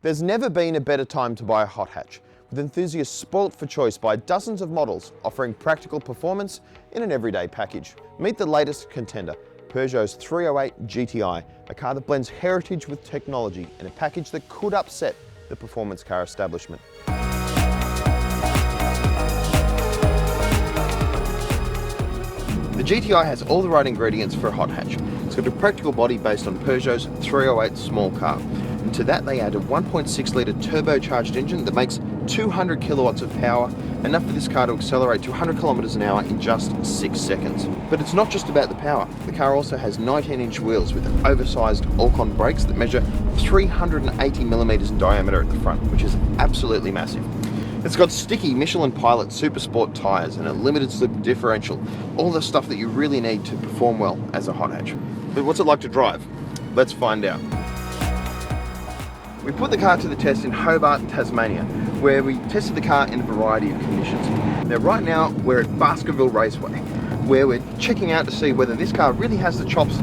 There's never been a better time to buy a hot hatch, with enthusiasts spoilt for choice by dozens of models offering practical performance in an everyday package. Meet the latest contender, Peugeot's 308 GTI, a car that blends heritage with technology in a package that could upset the performance car establishment. The GTI has all the right ingredients for a hot hatch. It's got a practical body based on Peugeot's 308 small car. And to that they add a 1.6 litre turbocharged engine that makes 200 kilowatts of power, enough for this car to accelerate to 100 kilometres an hour in just 6 seconds. But it's not just about the power. The car also has 19-inch wheels with oversized Alcon brakes that measure 380 millimetres in diameter at the front, which is absolutely massive. It's got sticky Michelin Pilot Super Sport tyres and a limited slip differential, all the stuff that you really need to perform well as a hot hatch. But what's it like to drive? Let's find out. We put the car to the test in Hobart, Tasmania, where we tested the car in a variety of conditions. Now right now we're at Baskerville Raceway, where we're checking out to see whether this car really has the chops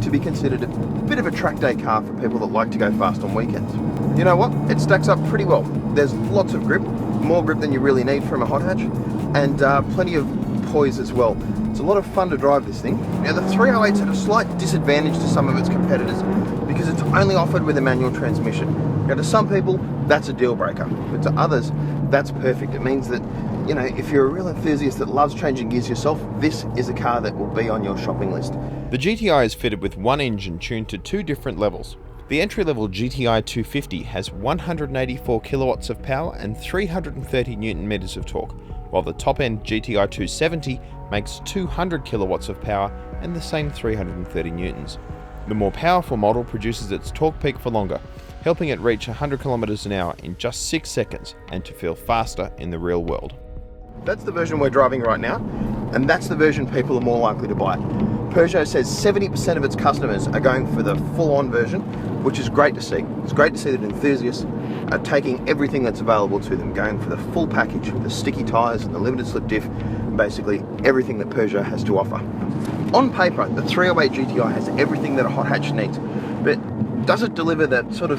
to be considered a bit of a track day car for people that like to go fast on weekends. You know what? It stacks up pretty well. There's lots of grip, more grip than you really need from a hot hatch, and plenty of poise as well. It's a lot of fun to drive this thing. Now the 308's at a slight disadvantage to some of its competitors because it's only offered with a manual transmission. Now to some people, that's a deal breaker, but to others, that's perfect. It means that, you know, if you're a real enthusiast that loves changing gears yourself, this is a car that will be on your shopping list. The GTI is fitted with one engine tuned to two different levels. The entry-level GTI 250 has 184 kilowatts of power and 330 Newton meters of torque, while the top-end GTI 270 makes 200 kilowatts of power and the same 330 newtons. The more powerful model produces its torque peak for longer, helping it reach 100 kilometers an hour in just 6 seconds and to feel faster in the real world. That's the version we're driving right now, and that's the version people are more likely to buy. Peugeot says 70% of its customers are going for the full-on version, which is great to see. It's great to see that enthusiasts are taking everything that's available to them, going for the full package, the sticky tyres and the limited slip diff, and basically everything that Peugeot has to offer. On paper, the 308 GTI has everything that a hot hatch needs, but does it deliver that sort of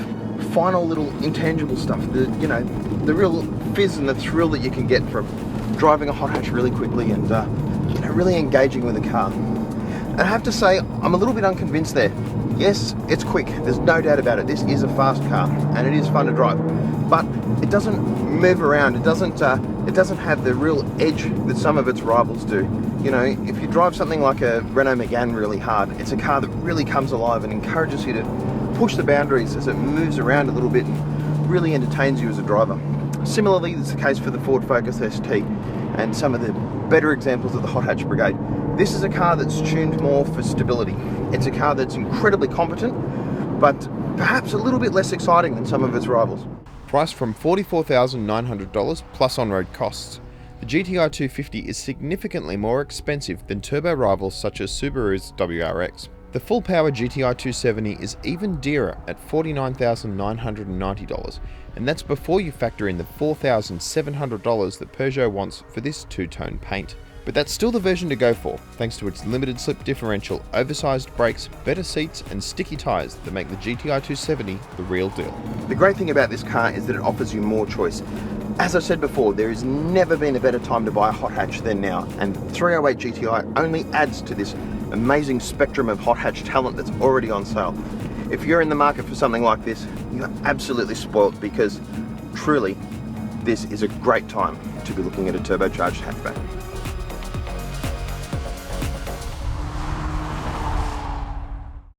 final little intangible stuff, the real fizz and the thrill that you can get from driving a hot hatch really quickly and really engaging with the car? And I have to say, I'm a little bit unconvinced there. Yes, it's quick, there's no doubt about it. This is a fast car and it is fun to drive, but it doesn't move around. It doesn't have the real edge that some of its rivals do. You know, if you drive something like a Renault Megane really hard, it's a car that really comes alive and encourages you to push the boundaries as it moves around a little bit and really entertains you as a driver. Similarly, it's the case for the Ford Focus ST and some of the better examples of the hot hatch brigade. This is a car that's tuned more for stability. It's a car that's incredibly competent, but perhaps a little bit less exciting than some of its rivals. Priced from $44,900 plus on-road costs, the GTI 250 is significantly more expensive than turbo rivals such as Subaru's WRX. The full-power GTI 270 is even dearer at $49,990, and that's before you factor in the $4,700 that Peugeot wants for this two-tone paint. But that's still the version to go for, thanks to its limited slip differential, oversized brakes, better seats and sticky tyres that make the GTI 270 the real deal. The great thing about this car is that it offers you more choice. As I said before, there has never been a better time to buy a hot hatch than now, and 308 GTI only adds to this amazing spectrum of hot hatch talent that's already on sale. If you're in the market for something like this, you're absolutely spoilt because truly, this is a great time to be looking at a turbocharged hatchback.